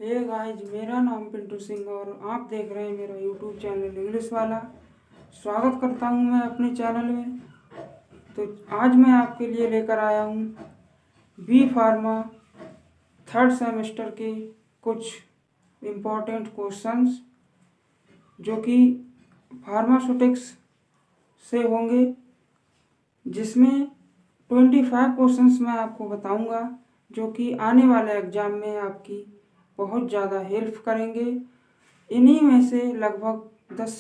Hey guys, मेरा नाम पिंटू सिंह और आप देख रहे हैं मेरा यूट्यूब चैनल इंग्लिश वाला। स्वागत करता हूं मैं अपने चैनल में। तो आज मैं आपके लिए लेकर आया हूं बी फार्मा थर्ड सेमेस्टर के कुछ इम्पोर्टेंट क्वेश्चंस जो कि फार्मास्यूटिक्स से होंगे, जिसमें 25 क्वेश्चंस मैं आपको बताऊंगा जो कि आने वाले एग्ज़ाम में आपकी बहुत ज़्यादा हेल्प करेंगे। इन्हीं में से लगभग 10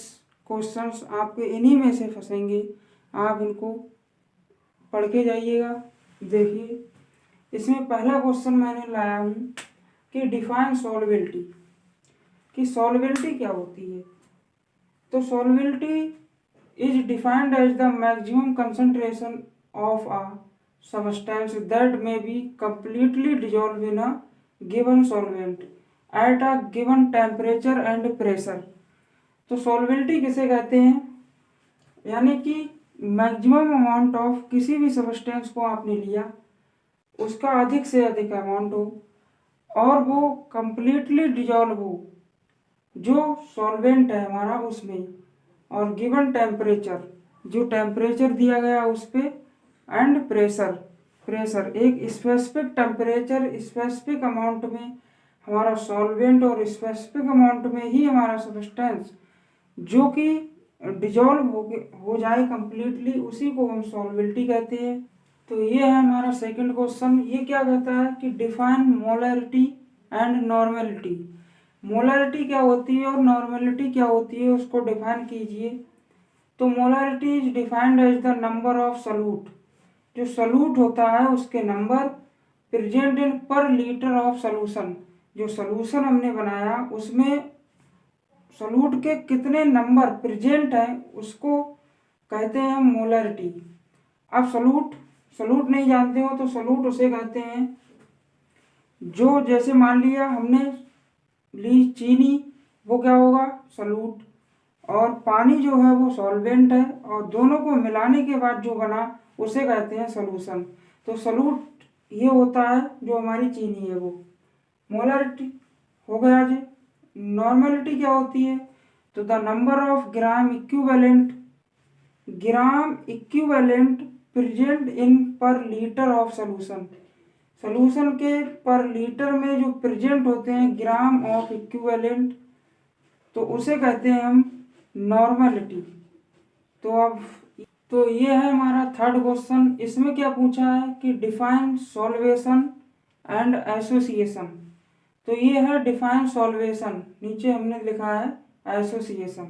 क्वेश्चंस आपके इन्हीं में से फंसेंगे। आप इनको पढ़ के जाइएगा। देखिए, इसमें पहला क्वेश्चन मैंने लाया हूँ कि डिफाइन सॉल्युबिलिटी, कि सॉल्युबिलिटी क्या होती है। तो solubility is defined as the maximum concentration of a substance that may be completely dissolved in a given solvent at a given temperature and pressure। तो सॉल्युबिलिटी किसे कहते हैं, यानी कि मैक्सिमम अमाउंट ऑफ किसी भी सब्सटेंस को आपने लिया, उसका अधिक से अधिक अमाउंट हो और वो कंप्लीटली डिजॉल्व हो जो सॉल्वेंट है हमारा उसमें, और गिवन टेम्परेचर, जो टेम्परेचर दिया गया उस पर, एंड प्रेशर एक स्पेसिफिक टेम्परेचर स्पेसिफिक अमाउंट में हमारा सॉल्वेंट और स्पेसिफिक अमाउंट में ही हमारा सब्सटेंस जो कि डिजॉल्व हो जाए कंप्लीटली, उसी को हम सॉल्युबिलिटी कहते हैं। तो ये है हमारा सेकंड क्वेश्चन। ये क्या कहता है कि define molarity and normality. Molarity क्या होती है और नॉर्मेलिटी क्या होती है, उसको डिफाइन कीजिए। तो molarity is defined as the number of solute, जो सॉल्यूट होता है उसके number, present in per litre of solution, जो सॉल्यूशन हमने बनाया उसमें सॉल्यूट के कितने नंबर प्रेजेंट हैं उसको कहते हैं हम मोलरिटी। अब सॉल्यूट नहीं जानते हो तो सॉल्यूट उसे कहते हैं जो, जैसे मान लिया हमने ली चीनी, वो क्या होगा सॉल्यूट, और पानी जो है वो सॉल्वेंट है, और दोनों को मिलाने के बाद जो बना उसे कहते हैं सॉल्यूशन। तो सॉल्यूट ये होता है जो हमारी चीनी है वो। मोलरिटी हो गया जी। नॉर्मेलिटी क्या होती है, तो the number of gram equivalent present in per litre of solution, solution के पर लीटर में जो प्रेजेंट होते हैं ग्राम ऑफ इक्विवेलेंट, तो उसे कहते हैं हम नॉर्मेलिटी। तो ये है हमारा थर्ड क्वेश्चन। इसमें क्या पूछा है कि डिफाइन सॉल्वेशन एंड एसोसिएशन। तो ये है डिफाइन सॉल्वेशन, नीचे हमने लिखा है एसोसिएशन।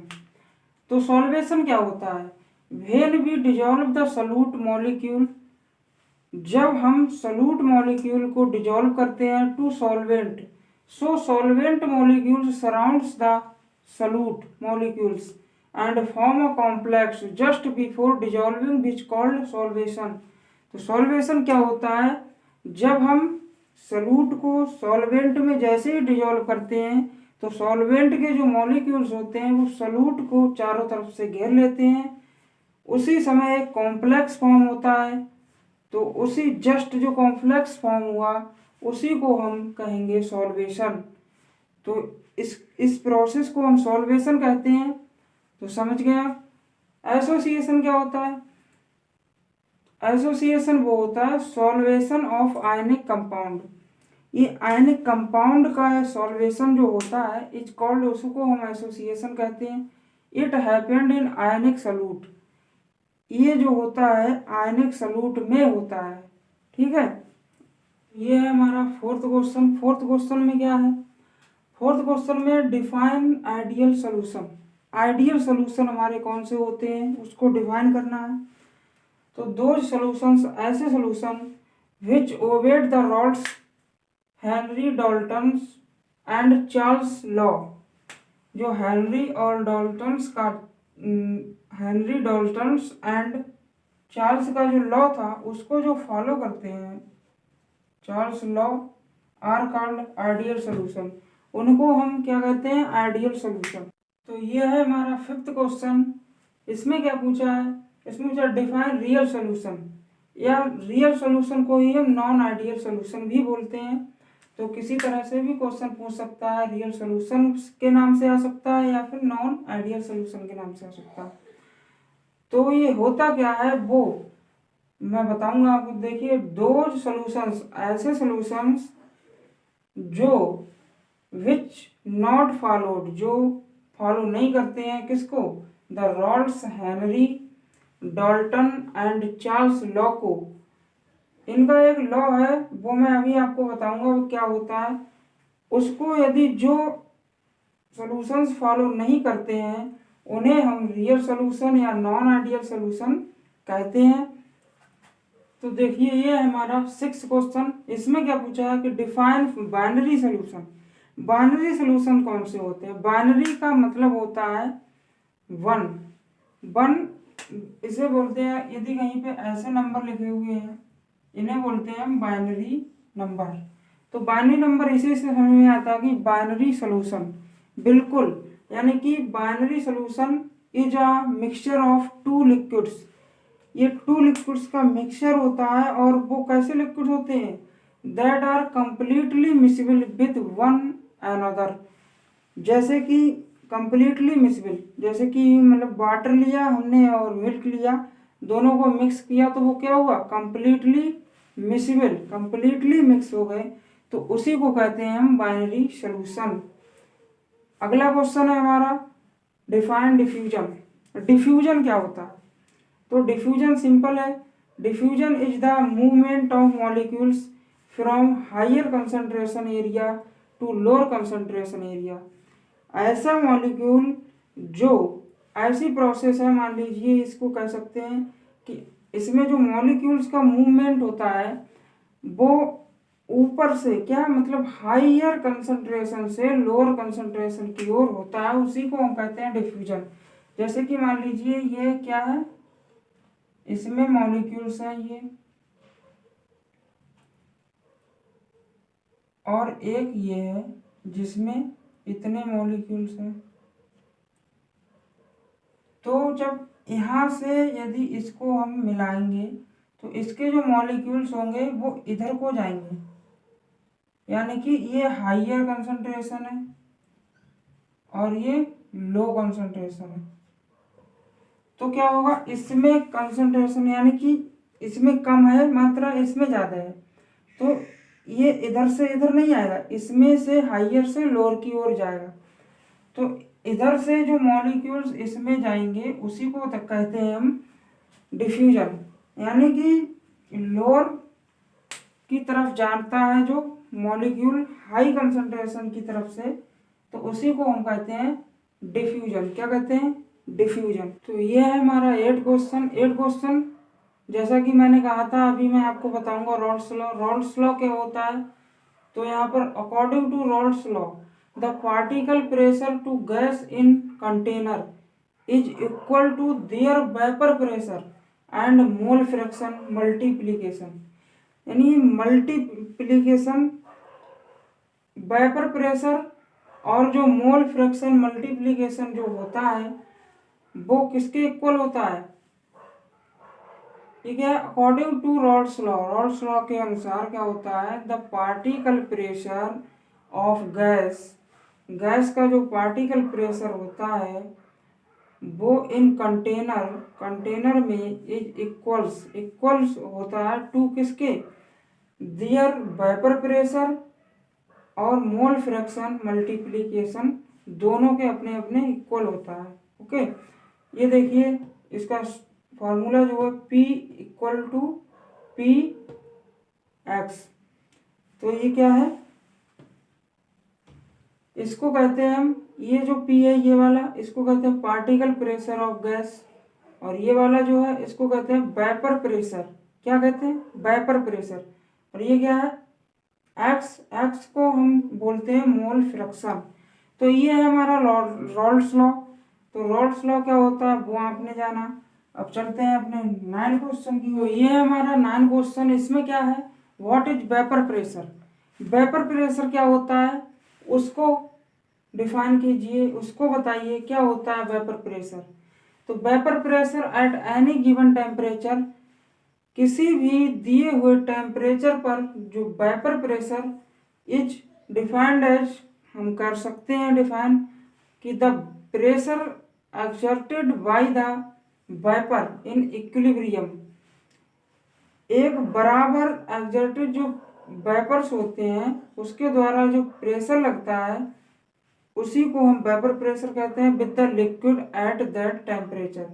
तो सॉल्वेशन क्या होता है, when we dissolve the solute molecule, जब हम सॉल्यूट मॉलिक्यूल को डिजॉल्व करते हैं to solvent, so solvent molecules surrounds the solute molecules and form a complex just before dissolving which called solvation। तो सॉल्वेशन क्या होता है, जब हम सॉल्यूट को सॉल्वेंट में जैसे ही डिजॉल्व करते हैं तो सॉल्वेंट के जो मॉलिक्यूल्स होते हैं वो सॉल्यूट को चारों तरफ से घेर लेते हैं, उसी समय एक कॉम्प्लेक्स फॉर्म होता है। तो उसी जस्ट जो कॉम्प्लेक्स फॉर्म हुआ उसी को हम कहेंगे सॉल्वेशन। तो इस प्रोसेस को हम सॉल्वेशन कहते हैं। तो समझ गए आप। एसोसिएशन क्या होता है, एसोसिएशन वो होता है सॉल्वेशन ऑफ आयनिक कंपाउंड। ये आयनिक कंपाउंड का सॉल्वेशन जो होता है इज कॉल्ड, उसको हम एसोसिएशन कहते हैं। It happened in ionic solute, ये जो होता है आयनिक सॉल्यूट में होता है। ठीक है, ये है हमारा फोर्थ क्वेश्चन। फोर्थ क्वेश्चन में क्या है, फोर्थ क्वेश्चन में define ideal solution. Ideal solution हमारे कौन से होते हैं उसको डिफाइन करना है। तो दो सॉल्यूशंस, ऐसे solution which obeyed the rules Henry Dalton's and Charles law, जो हेनरी डाल्टन्स एंड चार्ल्स का जो लॉ था उसको जो फॉलो करते हैं, Charles law, are called ideal solution. उनको हम क्या कहते हैं, आइडियल सॉल्यूशन। तो ये है हमारा फिफ्थ क्वेश्चन। इसमें क्या पूछा है, इसमें पूछा डिफाइन रियल सॉल्यूशन, या रियल सॉल्यूशन को ही हम नॉन आइडियल सॉल्यूशन भी बोलते हैं। तो किसी तरह से भी क्वेश्चन पूछ सकता है, रियल सोल्यूशन के नाम से आ सकता है या फिर नॉन आइडियल सोल्यूशन के नाम से आ सकता है। तो ये होता क्या है वो मैं बताऊंगा आपको। देखिए, दो सॉल्यूशंस, ऐसे सॉल्यूशंस जो विच नॉट फॉलोड, जो फॉलो नहीं करते हैं किसको, the rules Henry Dalton and Charles law को। इनका एक लॉ है, वो मैं अभी आपको बताऊंगा वो क्या होता है। उसको यदि जो सॉल्यूशंस फॉलो नहीं करते हैं उन्हें हम रियल सॉल्यूशन या नॉन आइडियल सॉल्यूशन कहते हैं। तो देखिए, ये है हमारा 6 क्वेश्चन। इसमें क्या पूछा है कि define binary solution. Binary solution कौन से होते हैं? बाइनरी का मतलब होता है वन। वन इसे बोलते हैं, यदि कहीं पे ऐसे नंबर लिखे हुए हैं इन्हें बोलते हैं हम बाइनरी नंबर। तो बाइनरी नंबर इसी से समझ में आता है कि बाइनरी सॉल्यूशन, बिल्कुल, यानी कि binary solution is a mixture of two liquids. ये टू लिक्विड्स का मिक्सचर होता है। और वो कैसे लिक्विड होते हैं? That are completely miscible with one another. जैसे कि कंप्लीटली मिसिबल, जैसे कि मतलब वाटर लिया हमने और मिल्क लिया, दोनों को मिक्स किया तो वो क्या हुआ? कंप्लीटली मिसिबल, कंप्लीटली मिक्स हो गए। तो उसी को कहते हैं हम बाइनरी सॉल्यूशन। अगला क्वेश्चन है हमारा डिफाइन डिफ्यूजन। डिफ्यूजन क्या होता है? तो डिफ्यूजन सिंपल है। Diffusion is the movement of molecules from higher concentration area to lower concentration area. ऐसा मॉलिक्यूल जो, ऐसी प्रोसेस है, मान लीजिए इसको कह सकते हैं कि इसमें जो मॉलिक्यूल्स का मूवमेंट होता है वो ऊपर से, क्या मतलब हायर कंसंट्रेशन से लोअर कंसंट्रेशन की ओर होता है, उसी को हम कहते हैं डिफ्यूजन। जैसे कि मान लीजिए ये क्या है, इसमें मॉलिक्यूल्स हैं ये, और एक ये है जिसमें इतने मॉलिक्यूल्स हैं। तो जब यहाँ से यदि इसको हम मिलाएंगे तो इसके जो मॉलिक्यूल्स होंगे वो इधर को जाएंगे, यानी कि ये हायर कंसंट्रेशन है और ये लो कंसंट्रेशन है। तो क्या होगा, इसमें कंसंट्रेशन यानी कि इसमें कम है मात्रा, इसमें ज़्यादा है, तो ये इधर से इधर नहीं आएगा, इसमें से हायर से लोअर की ओर जाएगा। तो इधर से जो मॉलिक्यूल्स इसमें जाएंगे उसी को कहते हैं हम डिफ्यूजन, यानी कि लोअर की तरफ जाता है जो मॉलिक्यूल हाई कंसंट्रेशन की तरफ से, तो उसी को हम कहते हैं डिफ्यूजन। क्या कहते हैं? डिफ्यूजन। तो ये है हमारा 8 क्वेश्चन। 8 क्वेश्चन जैसा कि मैंने कहा था, अभी मैं आपको बताऊंगा रॉल्स लॉ। रॉल्स लॉ क्या होता है? तो यहाँ पर according to Raoult's law the particle pressure to gas in container is equal to their vapour pressure and mole fraction multiplication. यानी मल्टीप्लीकेशन, वेपर प्रेशर और जो मोल फ्रैक्शन मल्टीप्लीकेशन जो होता है वो किसके इक्वल होता है? ठीक है, according to Raoult's law. Raoult's law के अनुसार क्या होता है? The particle pressure of gas, gas का जो पार्टिकल प्रेशर होता है वो इन कंटेनर, कंटेनर में इज इक्वल्स, इक्वल्स होता है टू किसके? देयर वेपर प्रेशर और मोल फ्रैक्शन मल्टीप्लीकेशन, दोनों के अपने अपने इक्वल होता है। ओके, ये देखिए इसका फॉर्मूला जो है P equal to P X. तो ये क्या है? इसको कहते हैं हम, ये जो P है ये वाला, इसको कहते हैं पार्टिकल प्रेशर ऑफ गैस, और ये वाला जो है इसको कहते हैं वेपर प्रेशर। क्या कहते हैं? Vapour pressure. और ये क्या है? एक्स, एक्स को हम बोलते हैं मोल फ्रैक्शन। तो ये है हमारा रॉल्स लॉ। तो रॉल्स लॉ क्या होता है वो आपने जाना। अब चलते हैं अपने 9 क्वेश्चन की ओर। ये है हमारा 9 क्वेश्चन। इसमें क्या है? What is vapour pressure? Vapour pressure क्या होता है उसको डिफाइन कीजिए, उसको बताइए क्या होता है वेपर प्रेशर। तो vapour pressure at any given temperature, किसी भी दिए हुए टेम्परेचर पर जो vapour pressure is defined as, हम कर सकते हैं डिफाइन कि the pressure exerted by the vapour in equilibrium, एक बराबर एक्सर्टेड जो वेपर्स होते हैं उसके द्वारा जो प्रेशर लगता है उसी को हम वेपर प्रेशर कहते हैं with the liquid at that temperature.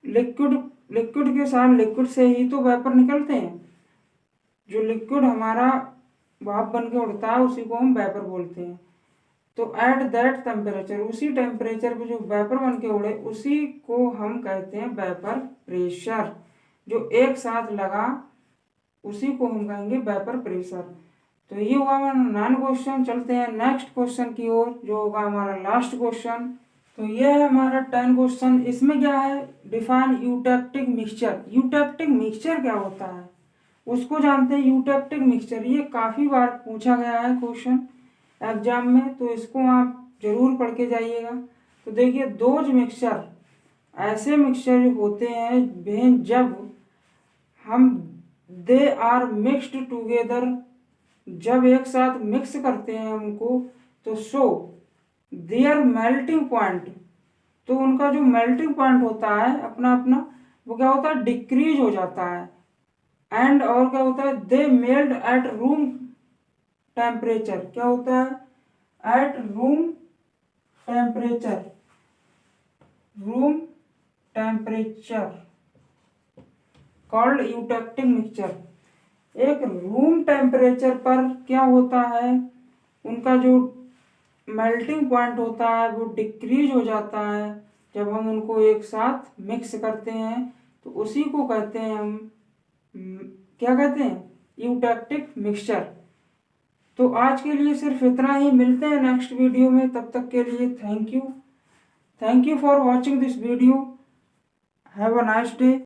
Liquid के साथ, लिक्विड से ही तो वेपर निकलते हैं, जो लिक्विड हमारा भाप बन के उड़ता है उसी को हम वेपर बोलते हैं। तो एट दैट टेम्परेचर, उसी टेम्परेचर पे जो वेपर बन के उड़े उसी को हम कहते हैं वेपर प्रेशर। जो एक साथ लगा उसी को हम कहेंगे वेपर प्रेशर। तो ये हुआ हमारा 9 क्वेश्चन। चलते हैं नेक्स्ट क्वेश्चन की ओर जो होगा हमारा लास्ट क्वेश्चन। तो ये है हमारा 10 क्वेश्चन। इसमें क्या है, define eutectic mixture. Eutectic mixture क्या होता है उसको जानते हैं। यूटेक्टिक मिक्सचर ये काफ़ी बार पूछा गया है क्वेश्चन एग्जाम में, तो इसको आप जरूर पढ़ के जाइएगा। तो देखिए, दोज मिक्सचर ऐसे मिक्सचर जो होते हैं जब हम दे आर मिक्सड टुगेदर, जब एक साथ मिक्स करते हैं उनको, तो सो देयर मेल्टिंग पॉइंट, तो उनका जो मेल्टिंग पॉइंट होता है अपना अपना वो क्या होता है, डिक्रीज हो जाता है। एंड और क्या होता है, दे मेल्ट एट रूम टेम्परेचर, क्या होता है, at room temperature, room temperature called eutectic mixture. एक रूम टेम्परेचर पर क्या होता है, उनका जो मेल्टिंग पॉइंट होता है वो डिक्रीज हो जाता है जब हम उनको एक साथ मिक्स करते हैं, तो उसी को कहते हैं हम क्या कहते हैं, यूटेक्टिक मिक्सचर। तो आज के लिए सिर्फ इतना ही, मिलते हैं नेक्स्ट वीडियो में, तब तक के लिए thank you for watching this video. Have a nice day.